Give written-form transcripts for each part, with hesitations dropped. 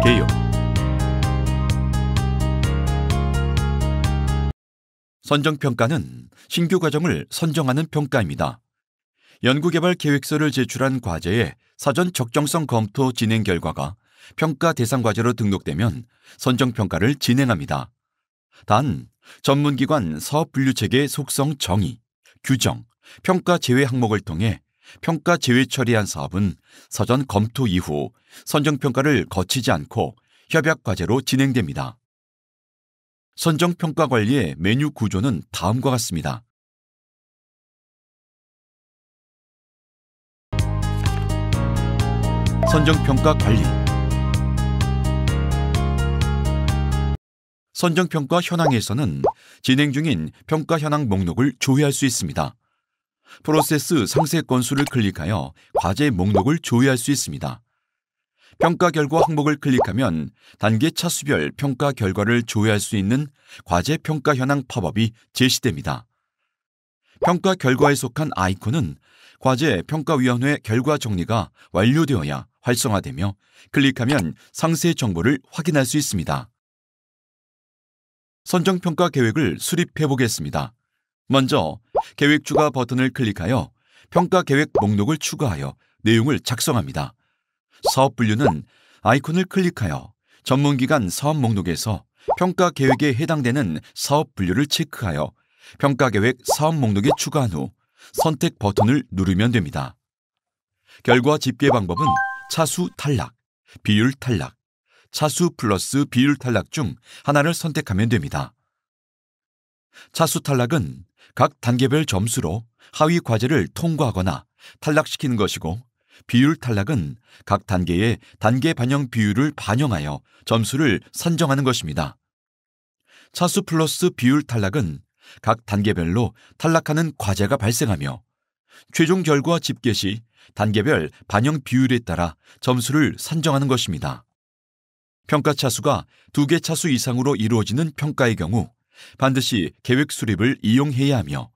개요. 선정평가는 신규 과정을 선정하는 평가입니다. 연구개발 계획서를 제출한 과제의 사전 적정성 검토 진행 결과가 평가 대상 과제로 등록되면 선정평가를 진행합니다. 단, 전문기관 사업분류체계 속성 정의, 규정, 평가 제외 항목을 통해 평가 제외 처리한 사업은 사전 검토 이후 선정평가를 거치지 않고 협약 과제로 진행됩니다. 선정평가 관리의 메뉴 구조는 다음과 같습니다. 선정평가 관리. 선정평가 현황에서는 진행 중인 평가 현황 목록을 조회할 수 있습니다. 프로세스 상세 건수를 클릭하여 과제 목록을 조회할 수 있습니다. 평가 결과 항목을 클릭하면 단계 차수별 평가 결과를 조회할 수 있는 과제 평가 현황 팝업이 제시됩니다. 평가 결과에 속한 아이콘은 과제 평가위원회 결과 정리가 완료되어야 활성화되며 클릭하면 상세 정보를 확인할 수 있습니다. 선정평가 계획을 수립해 보겠습니다. 먼저 계획 추가 버튼을 클릭하여 평가 계획 목록을 추가하여 내용을 작성합니다. 사업 분류는 아이콘을 클릭하여 전문기관 사업 목록에서 평가 계획에 해당되는 사업 분류를 체크하여 평가 계획 사업 목록에 추가한 후 선택 버튼을 누르면 됩니다. 결과 집계 방법은 차수 탈락, 비율 탈락, 차수 플러스 비율 탈락 중 하나를 선택하면 됩니다. 차수 탈락은 각 단계별 점수로 하위 과제를 통과하거나 탈락시키는 것이고, 비율 탈락은 각 단계의 단계 반영 비율을 반영하여 점수를 산정하는 것입니다. 차수 플러스 비율 탈락은 각 단계별로 탈락하는 과제가 발생하며 최종 결과 집계 시 단계별 반영 비율에 따라 점수를 산정하는 것입니다. 평가 차수가 2개 차수 이상으로 이루어지는 평가의 경우 반드시 계획 수립을 이용해야 하며,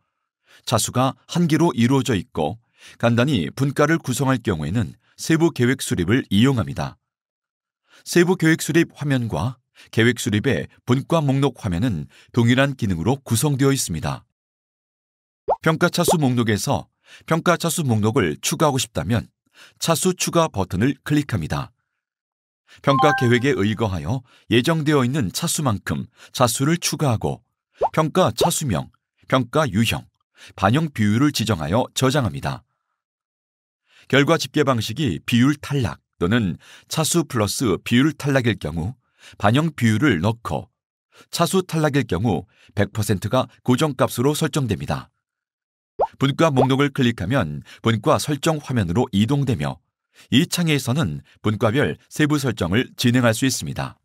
차수가 1개로 이루어져 있고 간단히 분과를 구성할 경우에는 세부 계획 수립을 이용합니다. 세부 계획 수립 화면과 계획 수립의 분과 목록 화면은 동일한 기능으로 구성되어 있습니다. 평가 차수 목록에서 평가 차수 목록을 추가하고 싶다면 차수 추가 버튼을 클릭합니다. 평가 계획에 의거하여 예정되어 있는 차수만큼 차수를 추가하고 평가 차수명, 평가 유형, 반영 비율을 지정하여 저장합니다. 결과 집계 방식이 비율 탈락 또는 차수 플러스 비율 탈락일 경우 반영 비율을 넣고, 차수 탈락일 경우 100%가 고정값으로 설정됩니다. 분과 목록을 클릭하면 분과 설정 화면으로 이동되며 이 창에서는 분과별 세부 설정을 진행할 수 있습니다.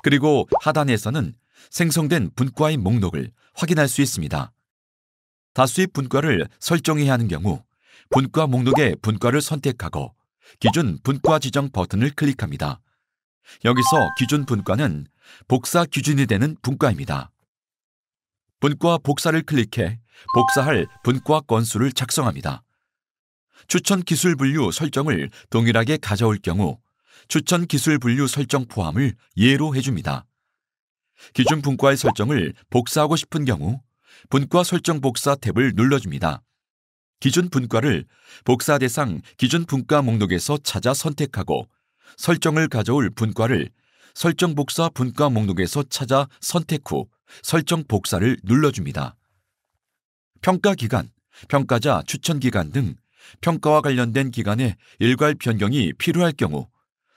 그리고 하단에서는 생성된 분과의 목록을 확인할 수 있습니다. 다수의 분과를 설정해야 하는 경우 분과 목록의 분과를 선택하고 기준 분과 지정 버튼을 클릭합니다. 여기서 기준 분과는 복사 기준이 되는 분과입니다. 분과 복사를 클릭해 복사할 분과 건수를 작성합니다. 추천 기술 분류 설정을 동일하게 가져올 경우 추천 기술 분류 설정 포함을 예로 해줍니다. 기준 분과의 설정을 복사하고 싶은 경우 분과 설정 복사 탭을 눌러줍니다. 기준 분과를 복사 대상 기준 분과 목록에서 찾아 선택하고 설정을 가져올 분과를 설정 복사 분과 목록에서 찾아 선택 후 설정 복사를 눌러줍니다. 평가 기간, 평가자 추천 기간 등 평가와 관련된 기간에 일괄 변경이 필요할 경우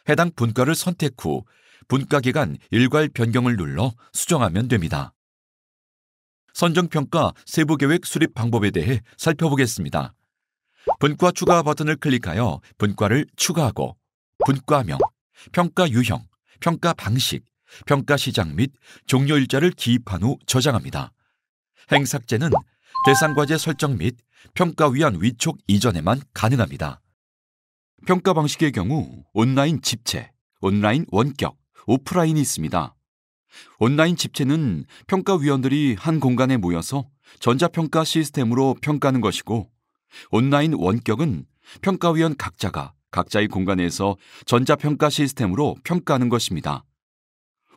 해당 분과를 선택 후 분과 기간 일괄 변경을 눌러 수정하면 됩니다. 선정평가 세부계획 수립 방법에 대해 살펴보겠습니다. 분과 추가 버튼을 클릭하여 분과를 추가하고 분과명, 평가 유형, 평가 방식, 평가 시작 및 종료일자를 기입한 후 저장합니다. 행삭제는 대상 과제 설정 및 평가위원 위촉 이전에만 가능합니다. 평가 방식의 경우 온라인 집체, 온라인 원격, 오프라인이 있습니다. 온라인 집체는 평가위원들이 한 공간에 모여서 전자평가 시스템으로 평가하는 것이고, 온라인 원격은 평가위원 각자가 각자의 공간에서 전자평가 시스템으로 평가하는 것입니다.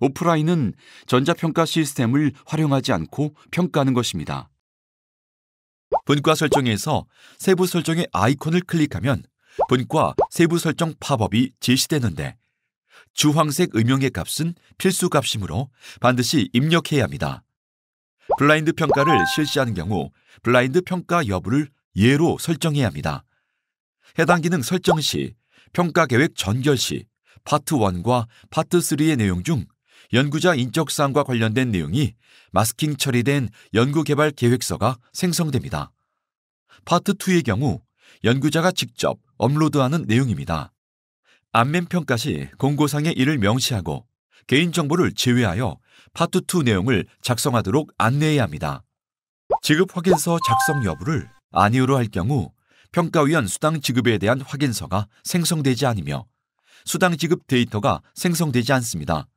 오프라인은 전자평가 시스템을 활용하지 않고 평가하는 것입니다. 분과 설정에서 세부 설정의 아이콘을 클릭하면 분과 세부 설정 팝업이 제시되는데, 주황색 음영의 값은 필수 값이므로 반드시 입력해야 합니다. 블라인드 평가를 실시하는 경우 블라인드 평가 여부를 예로 설정해야 합니다. 해당 기능 설정 시 평가 계획 전결 시 파트 1과 파트 3의 내용 중 연구자 인적 사항과 관련된 내용이 마스킹 처리된 연구개발 계획서가 생성됩니다. 파트 2의 경우 연구자가 직접 업로드하는 내용입니다. 안면 평가 시 공고상의 이를 명시하고 개인정보를 제외하여 파트 2 내용을 작성하도록 안내해야 합니다. 지급 확인서 작성 여부를 아니오로 할 경우 평가위원 수당 지급에 대한 확인서가 생성되지 않으며 수당 지급 데이터가 생성되지 않습니다.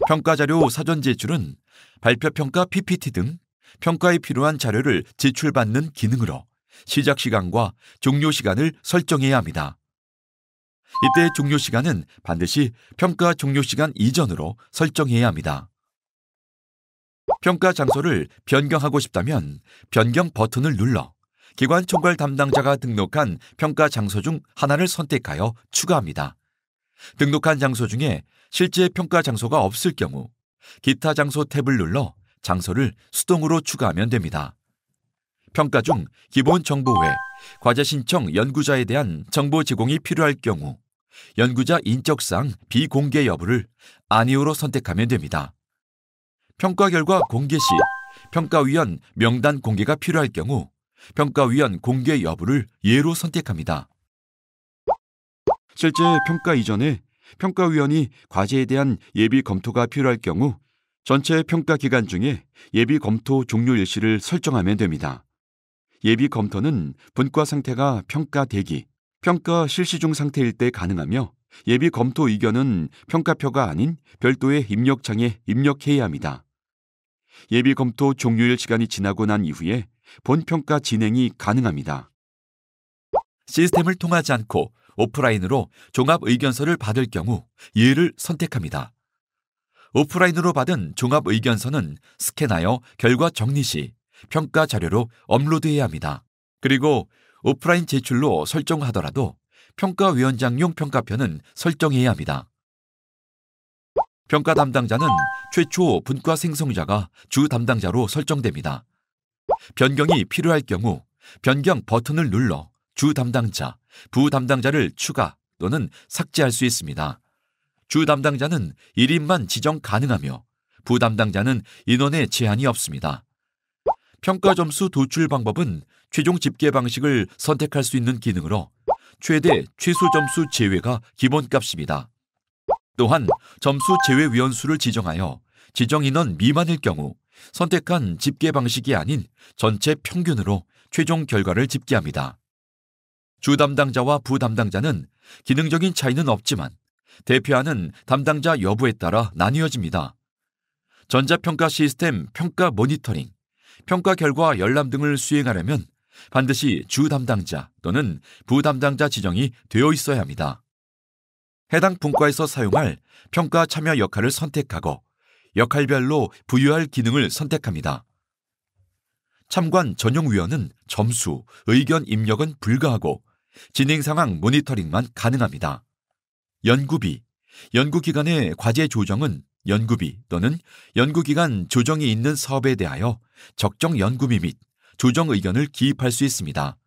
평가자료 사전 제출은 발표평가 PPT 등 평가에 필요한 자료를 제출받는 기능으로 시작 시간과 종료 시간을 설정해야 합니다. 이때 종료 시간은 반드시 평가 종료 시간 이전으로 설정해야 합니다. 평가 장소를 변경하고 싶다면 변경 버튼을 눌러 기관 총괄 담당자가 등록한 평가 장소 중 하나를 선택하여 추가합니다. 등록한 장소 중에 실제 평가 장소가 없을 경우 기타 장소 탭을 눌러 장소를 수동으로 추가하면 됩니다. 평가 중 기본 정보 외 과제 신청 연구자에 대한 정보 제공이 필요할 경우 연구자 인적사항 비공개 여부를 아니오로 선택하면 됩니다. 평가 결과 공개 시 평가위원 명단 공개가 필요할 경우 평가위원 공개 여부를 예로 선택합니다. 실제 평가 이전에 평가위원이 과제에 대한 예비 검토가 필요할 경우 전체 평가 기간 중에 예비 검토 종료 일시를 설정하면 됩니다. 예비 검토는 분과 상태가 평가 대기, 평가 실시 중 상태일 때 가능하며 예비 검토 의견은 평가표가 아닌 별도의 입력창에 입력해야 합니다. 예비 검토 종료일 시간이 지나고 난 이후에 본 평가 진행이 가능합니다. 시스템을 통하지 않고 오프라인으로 종합 의견서를 받을 경우 예를 선택합니다. 오프라인으로 받은 종합 의견서는 스캔하여 결과 정리 시 평가 자료로 업로드해야 합니다. 그리고 오프라인 제출로 설정하더라도 평가위원장용 평가표는 설정해야 합니다. 평가 담당자는 최초 분과 생성자가 주 담당자로 설정됩니다. 변경이 필요할 경우 변경 버튼을 눌러 주 담당자, 부 담당자를 추가 또는 삭제할 수 있습니다. 주 담당자는 1인만 지정 가능하며 부 담당자는 인원에 제한이 없습니다. 평가 점수 도출 방법은 최종 집계 방식을 선택할 수 있는 기능으로 최대 최소 점수 제외가 기본값입니다. 또한 점수 제외 위원수를 지정하여 지정 인원 미만일 경우 선택한 집계 방식이 아닌 전체 평균으로 최종 결과를 집계합니다. 주 담당자와 부 담당자는 기능적인 차이는 없지만 대표하는 담당자 여부에 따라 나뉘어집니다. 전자평가 시스템 평가 모니터링, 평가 결과 열람 등을 수행하려면 반드시 주 담당자 또는 부 담당자 지정이 되어 있어야 합니다. 해당 분과에서 사용할 평가 참여 역할을 선택하고 역할별로 부여할 기능을 선택합니다. 참관 전용위원은 점수, 의견 입력은 불가하고 진행 상황 모니터링만 가능합니다. 연구비, 연구기관의 과제 조정은 연구비 또는 연구기간 조정이 있는 사업에 대하여 적정 연구비 및 조정 의견을 기입할 수 있습니다.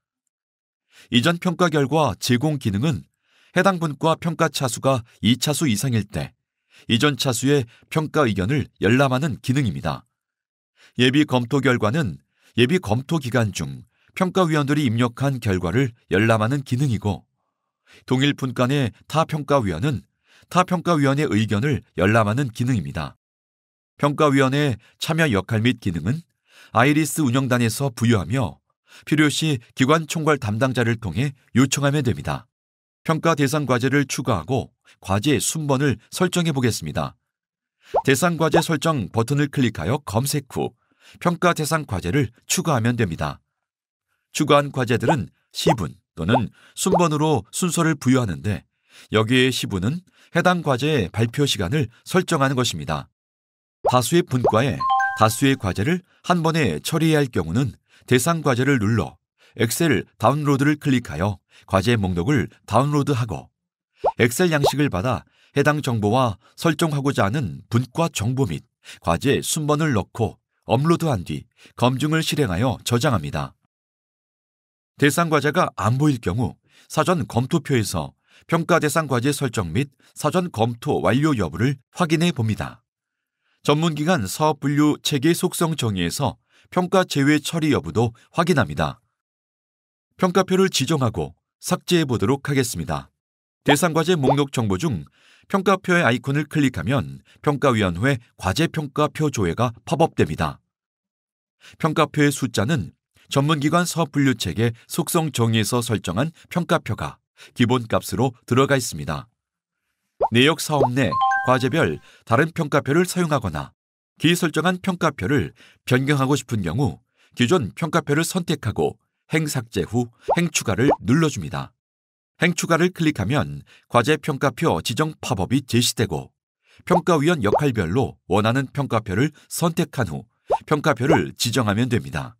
이전 평가 결과 제공 기능은 해당 분과 평가 차수가 2차수 이상일 때 이전 차수의 평가 의견을 열람하는 기능입니다. 예비 검토 결과는 예비 검토 기간 중 평가위원들이 입력한 결과를 열람하는 기능이고, 동일 분간의 타 평가위원은 타 평가위원의 의견을 열람하는 기능입니다. 평가위원의 참여 역할 및 기능은 아이리스 운영단에서 부여하며 필요시 기관 총괄 담당자를 통해 요청하면 됩니다. 평가 대상 과제를 추가하고 과제 순번을 설정해 보겠습니다. 대상 과제 설정 버튼을 클릭하여 검색 후 평가 대상 과제를 추가하면 됩니다. 추가한 과제들은 시분 또는 순번으로 순서를 부여하는데 여기에 시분은 해당 과제의 발표 시간을 설정하는 것입니다. 다수의 분과에 다수의 과제를 한 번에 처리해야 할 경우는 대상 과제를 눌러 엑셀 다운로드를 클릭하여 과제 목록을 다운로드하고 엑셀 양식을 받아 해당 정보와 설정하고자 하는 분과 정보 및 과제 순번을 넣고 업로드한 뒤 검증을 실행하여 저장합니다. 대상 과제가 안 보일 경우 사전 검토표에서 평가 대상 과제 설정 및 사전 검토 완료 여부를 확인해 봅니다. 전문기관 사업 분류 체계 속성 정의에서 평가 제외 처리 여부도 확인합니다. 평가표를 지정하고 삭제해 보도록 하겠습니다. 대상 과제 목록 정보 중 평가표의 아이콘을 클릭하면 평가위원회 과제 평가표 조회가 팝업됩니다. 평가표의 숫자는 전문기관 사업 분류 체계 속성 정의에서 설정한 평가표가 기본값으로 들어가 있습니다. 내역 사업 내 과제별 다른 평가표를 사용하거나 기설정한 평가표를 변경하고 싶은 경우 기존 평가표를 선택하고 행 삭제 후 행 추가를 눌러줍니다. 행 추가를 클릭하면 과제 평가표 지정 팝업이 제시되고 평가위원 역할별로 원하는 평가표를 선택한 후 평가표를 지정하면 됩니다.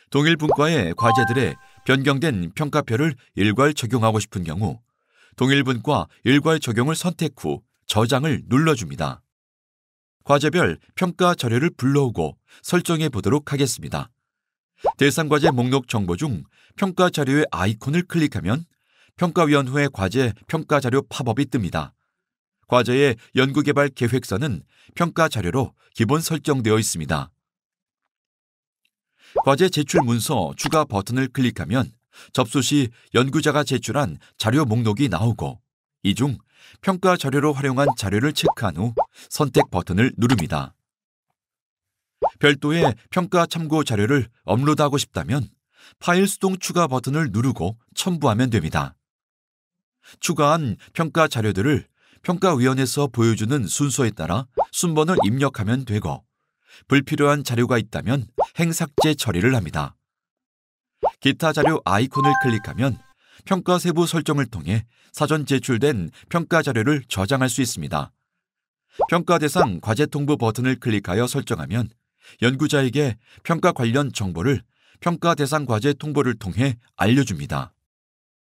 동일 분과의 과제들에 변경된 평가표를 일괄 적용하고 싶은 경우 동일 분과 일괄 적용을 선택 후 저장을 눌러줍니다. 과제별 평가 자료를 불러오고 설정해 보도록 하겠습니다. 대상 과제 목록 정보 중 평가 자료의 아이콘을 클릭하면 평가위원회 과제 평가 자료 팝업이 뜹니다. 과제의 연구개발 계획서는 평가 자료로 기본 설정되어 있습니다. 과제 제출 문서 추가 버튼을 클릭하면 접수 시 연구자가 제출한 자료 목록이 나오고 이 중 평가 자료로 활용한 자료를 체크한 후 선택 버튼을 누릅니다. 별도의 평가 참고 자료를 업로드하고 싶다면 파일 수동 추가 버튼을 누르고 첨부하면 됩니다. 추가한 평가 자료들을 평가위원회에서 보여주는 순서에 따라 순번을 입력하면 되고 불필요한 자료가 있다면 행 삭제 처리를 합니다. 기타 자료 아이콘을 클릭하면 평가 세부 설정을 통해 사전 제출된 평가 자료를 저장할 수 있습니다. 평가 대상 과제 통보 버튼을 클릭하여 설정하면 연구자에게 평가 관련 정보를 평가 대상 과제 통보를 통해 알려줍니다.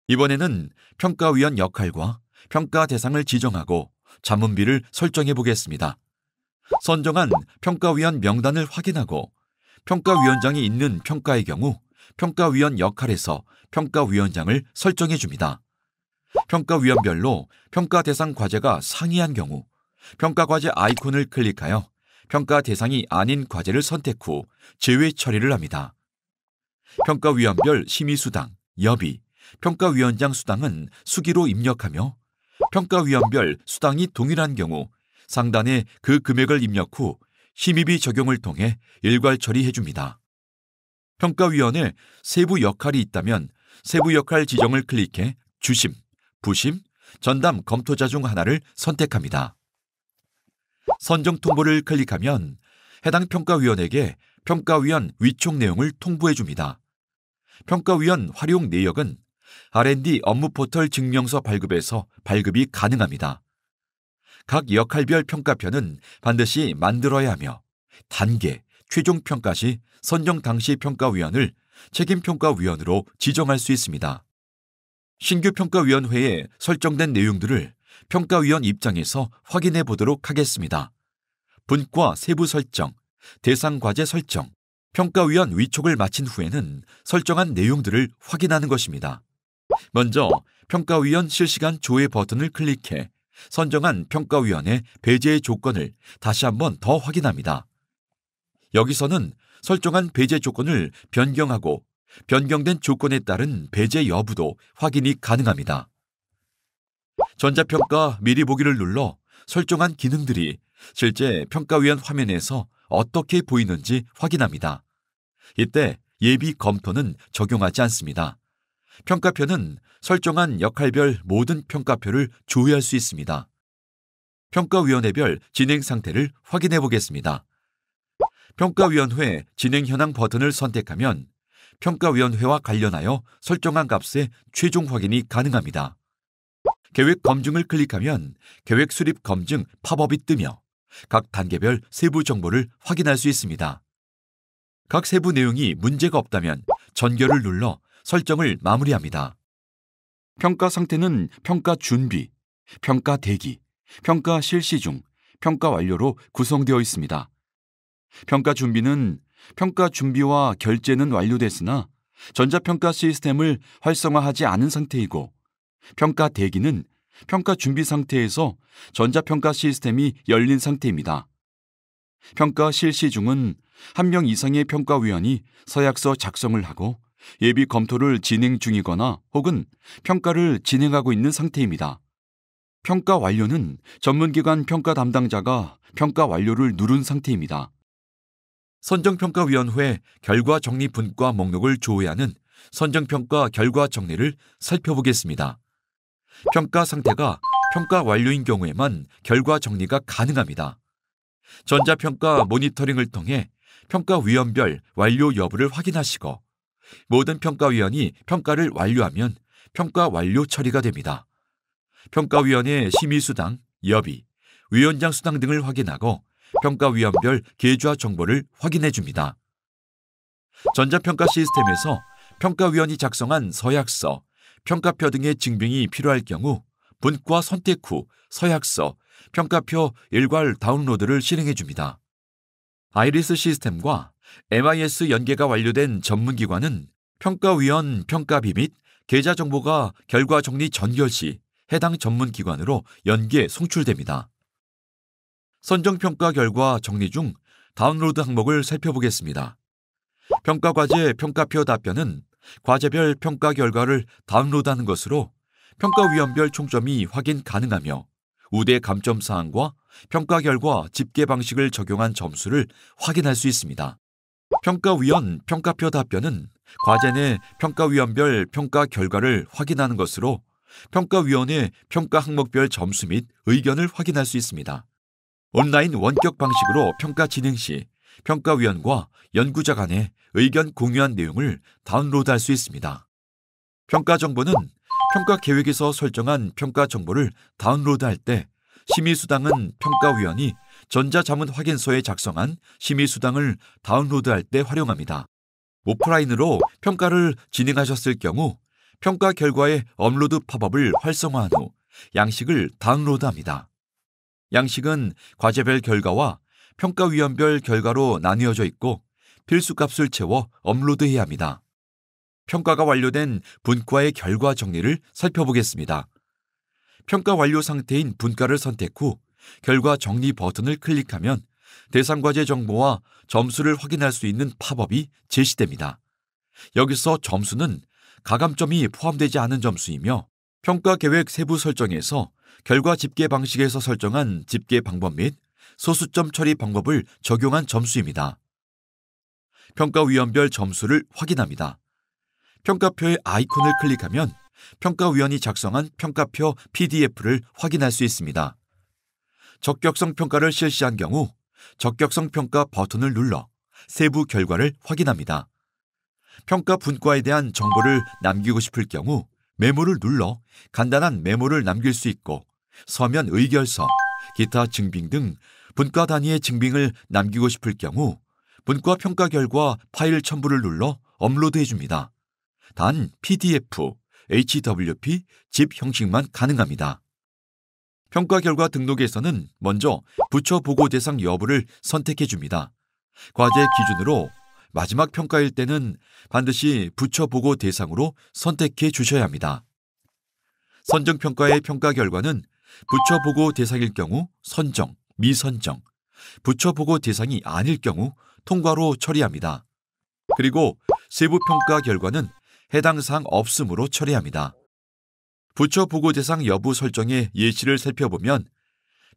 이번에는 평가위원 역할과 평가 대상을 지정하고 자문비를 설정해 보겠습니다. 선정한 평가위원 명단을 확인하고 평가위원장이 있는 평가의 경우 평가위원 역할에서 평가위원장을 설정해 줍니다. 평가위원별로 평가 대상 과제가 상이한 경우 평가 과제 아이콘을 클릭하여 평가 대상이 아닌 과제를 선택 후 제외 처리를 합니다. 평가위원별 심의수당, 여비, 평가위원장 수당은 수기로 입력하며 평가위원별 수당이 동일한 경우 상단에 그 금액을 입력 후 심의비 적용을 통해 일괄 처리해 줍니다. 평가위원회 세부 역할이 있다면 세부 역할 지정을 클릭해 주심, 부심, 전담 검토자 중 하나를 선택합니다. 선정 통보를 클릭하면 해당 평가위원에게 평가위원 위촉 내용을 통보해 줍니다. 평가위원 활용 내역은 R&D 업무 포털 증명서 발급에서 발급이 가능합니다. 각 역할별 평가표는 반드시 만들어야 하며 단계, 최종 평가 시 선정 당시 평가위원을 책임평가위원으로 지정할 수 있습니다. 신규 평가위원회에 설정된 내용들을 평가위원 입장에서 확인해 보도록 하겠습니다. 분과 세부 설정, 대상 과제 설정, 평가위원 위촉을 마친 후에는 설정한 내용들을 확인하는 것입니다. 먼저 평가위원 실시간 조회 버튼을 클릭해 선정한 평가위원의 배제 조건을 다시 한번 더 확인합니다. 여기서는 설정한 배제 조건을 변경하고 변경된 조건에 따른 배제 여부도 확인이 가능합니다. 전자평가 미리 보기를 눌러 설정한 기능들이 실제 평가위원 화면에서 어떻게 보이는지 확인합니다. 이때 예비 검토는 적용하지 않습니다. 평가표는 설정한 역할별 모든 평가표를 조회할 수 있습니다. 평가위원회별 진행 상태를 확인해 보겠습니다. 평가위원회 진행 현황 버튼을 선택하면 평가위원회와 관련하여 설정한 값의 최종 확인이 가능합니다. 계획 검증을 클릭하면 계획 수립 검증 팝업이 뜨며 각 단계별 세부 정보를 확인할 수 있습니다. 각 세부 내용이 문제가 없다면 전결을 눌러 설정을 마무리합니다. 평가 상태는 평가 준비, 평가 대기, 평가 실시 중, 평가 완료로 구성되어 있습니다. 평가 준비는 평가 준비와 결제는 완료됐으나 전자평가 시스템을 활성화하지 않은 상태이고, 평가 대기는 평가 준비 상태에서 전자평가 시스템이 열린 상태입니다. 평가 실시 중은 1명 이상의 평가위원이 서약서 작성을 하고 예비 검토를 진행 중이거나 혹은 평가를 진행하고 있는 상태입니다. 평가 완료는 전문기관 평가 담당자가 평가 완료를 누른 상태입니다. 선정평가위원회 결과 정리 분과 목록을 조회하는 선정평가 결과 정리를 살펴보겠습니다. 평가 상태가 평가 완료인 경우에만 결과 정리가 가능합니다. 전자평가 모니터링을 통해 평가위원별 완료 여부를 확인하시고 모든 평가위원이 평가를 완료하면 평가 완료 처리가 됩니다. 평가위원회 심의수당, 여비, 위원장 수당 등을 확인하고 평가위원별 계좌 정보를 확인해 줍니다. 전자평가 시스템에서 평가위원이 작성한 서약서, 평가표 등의 증빙이 필요할 경우 분과 선택 후 서약서, 평가표 일괄 다운로드를 실행해 줍니다. 아이리스 시스템과 MIS 연계가 완료된 전문기관은 평가위원 평가비 및 계좌 정보가 결과 정리 전결 시 해당 전문기관으로 연계 송출됩니다. 선정평가 결과 정리 중 다운로드 항목을 살펴보겠습니다. 평가과제 평가표 답변은 과제별 평가 결과를 다운로드하는 것으로 평가위원별 총점이 확인 가능하며 우대 감점사항과 평가 결과 집계 방식을 적용한 점수를 확인할 수 있습니다. 평가위원 평가표 답변은 과제 내 평가위원별 평가 결과를 확인하는 것으로 평가위원회 평가 항목별 점수 및 의견을 확인할 수 있습니다. 온라인 원격 방식으로 평가 진행 시 평가위원과 연구자 간의 의견 공유한 내용을 다운로드할 수 있습니다. 평가 정보는 평가 계획에서 설정한 평가 정보를 다운로드할 때 심의수당은 평가위원이 전자자문 확인서에 작성한 심의수당을 다운로드할 때 활용합니다. 오프라인으로 평가를 진행하셨을 경우 평가 결과의 업로드 팝업을 활성화한 후 양식을 다운로드합니다. 양식은 과제별 결과와 평가위원별 결과로 나뉘어져 있고 필수값을 채워 업로드해야 합니다. 평가가 완료된 분과의 결과 정리를 살펴보겠습니다. 평가 완료 상태인 분과를 선택 후 결과 정리 버튼을 클릭하면 대상 과제 정보와 점수를 확인할 수 있는 팝업이 제시됩니다. 여기서 점수는 가감점이 포함되지 않은 점수이며 평가 계획 세부 설정에서 결과 집계 방식에서 설정한 집계 방법 및 소수점 처리 방법을 적용한 점수입니다. 평가위원별 점수를 확인합니다. 평가표의 아이콘을 클릭하면 평가위원이 작성한 평가표 PDF를 확인할 수 있습니다. 적격성 평가를 실시한 경우 적격성 평가 버튼을 눌러 세부 결과를 확인합니다. 평가 분과에 대한 정보를 남기고 싶을 경우 메모를 눌러 간단한 메모를 남길 수 있고 서면 의결서, 기타 증빙 등 분과 단위의 증빙을 남기고 싶을 경우 분과 평가 결과 파일 첨부를 눌러 업로드해 줍니다. 단 PDF, HWP, zip 형식만 가능합니다. 평가 결과 등록에서는 먼저 부처 보고 대상 여부를 선택해 줍니다. 과제 기준으로 마지막 평가일 때는 반드시 부처 보고 대상으로 선택해 주셔야 합니다. 선정평가의 평가 결과는 부처 보고 대상일 경우 선정, 미선정, 부처 보고 대상이 아닐 경우 통과로 처리합니다. 그리고 세부 평가 결과는 해당 사항 없음으로 처리합니다. 부처 보고 대상 여부 설정의 예시를 살펴보면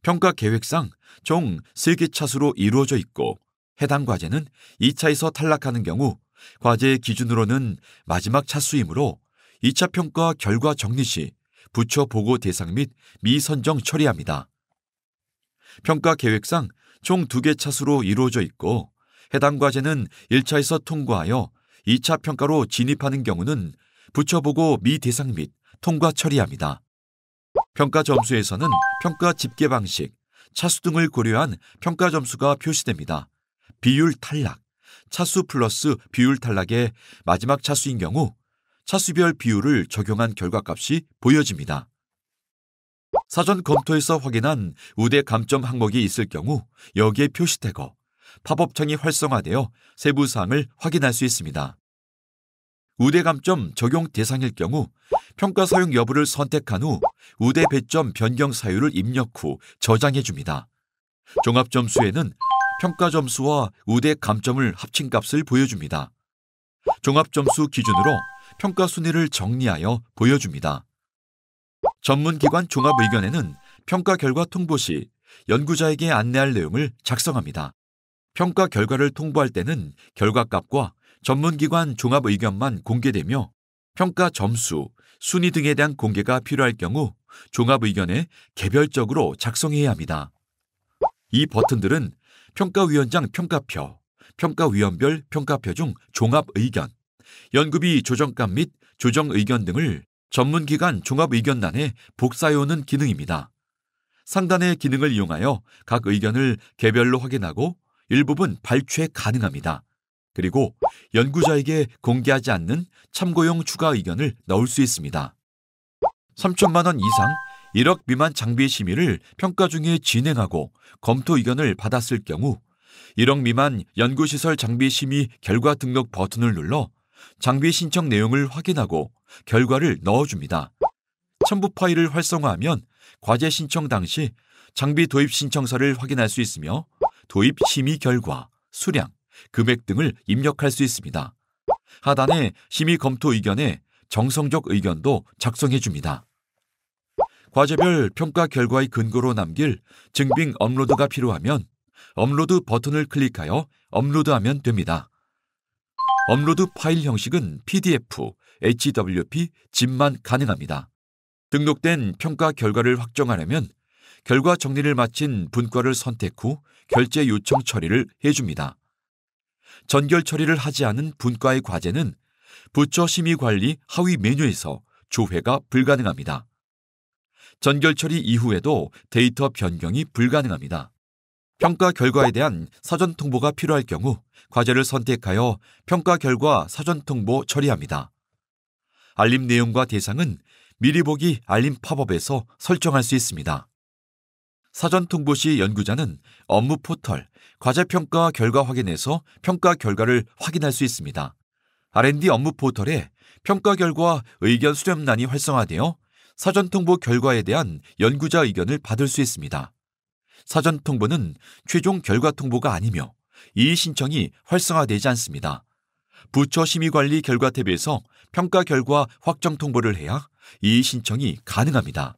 평가 계획상 총 3개 차수로 이루어져 있고 해당 과제는 2차에서 탈락하는 경우 과제 기준으로는 마지막 차수이므로 2차 평가 결과 정리 시 부처 보고 대상 및 미선정 처리합니다. 평가 계획상 총 2개 차수로 이루어져 있고 해당 과제는 1차에서 통과하여 2차 평가로 진입하는 경우는 부처 보고 미대상 및 통과 처리합니다. 평가 점수에서는 평가 집계 방식, 차수 등을 고려한 평가 점수가 표시됩니다. 비율 탈락, 차수 플러스 비율 탈락의 마지막 차수인 경우 차수별 비율을 적용한 결과값이 보여집니다. 사전 검토에서 확인한 우대 감점 항목이 있을 경우 여기에 표시되고 팝업창이 활성화되어 세부 사항을 확인할 수 있습니다. 우대 감점 적용 대상일 경우 평가 사용 여부를 선택한 후 우대 배점 변경 사유를 입력 후 저장해 줍니다. 종합 점수에는 평가 점수와 우대 감점을 합친 값을 보여줍니다. 종합 점수 기준으로 평가 순위를 정리하여 보여줍니다. 전문기관 종합 의견에는 평가 결과 통보 시 연구자에게 안내할 내용을 작성합니다. 평가 결과를 통보할 때는 결과값과 전문기관 종합 의견만 공개되며 평가 점수, 순위 등에 대한 공개가 필요할 경우 종합 의견에 개별적으로 작성해야 합니다. 이 버튼들은 평가위원장 평가표, 평가위원별 평가표 중 종합 의견, 연구비 조정값 및 조정 의견 등을 전문기관 종합 의견란에 복사해오는 기능입니다. 상단의 기능을 이용하여 각 의견을 개별로 확인하고 일부분 발췌 가능합니다. 그리고 연구자에게 공개하지 않는 참고용 추가 의견을 넣을 수 있습니다. 3천만 원 이상 1억 미만 장비 심의를 평가 중에 진행하고 검토 의견을 받았을 경우 1억 미만 연구시설 장비 심의 결과 등록 버튼을 눌러 장비 신청 내용을 확인하고 결과를 넣어줍니다. 첨부 파일을 활성화하면 과제 신청 당시 장비 도입 신청서를 확인할 수 있으며 도입 심의 결과, 수량, 금액 등을 입력할 수 있습니다. 하단에 심의 검토 의견에 정성적 의견도 작성해 줍니다. 과제별 평가 결과의 근거로 남길 증빙 업로드가 필요하면 업로드 버튼을 클릭하여 업로드하면 됩니다. 업로드 파일 형식은 PDF, HWP, zip만 가능합니다. 등록된 평가 결과를 확정하려면 결과 정리를 마친 분과를 선택 후 결제 요청 처리를 해줍니다. 전결 처리를 하지 않은 분과의 과제는 부처 심의관리 하위 메뉴에서 조회가 불가능합니다. 전결 처리 이후에도 데이터 변경이 불가능합니다. 평가 결과에 대한 사전 통보가 필요할 경우 과제를 선택하여 평가 결과 사전 통보 처리합니다. 알림 내용과 대상은 미리 보기 알림 팝업에서 설정할 수 있습니다. 사전 통보 시 연구자는 업무 포털, 과제 평가 결과 확인에서 평가 결과를 확인할 수 있습니다. R&D 업무 포털에 평가 결과 의견 수렴란이 활성화되어 사전 통보 결과에 대한 연구자 의견을 받을 수 있습니다. 사전 통보는 최종 결과 통보가 아니며 이의 신청이 활성화되지 않습니다. 부처 심의관리 결과 탭에서 평가 결과 확정 통보를 해야 이의 신청이 가능합니다.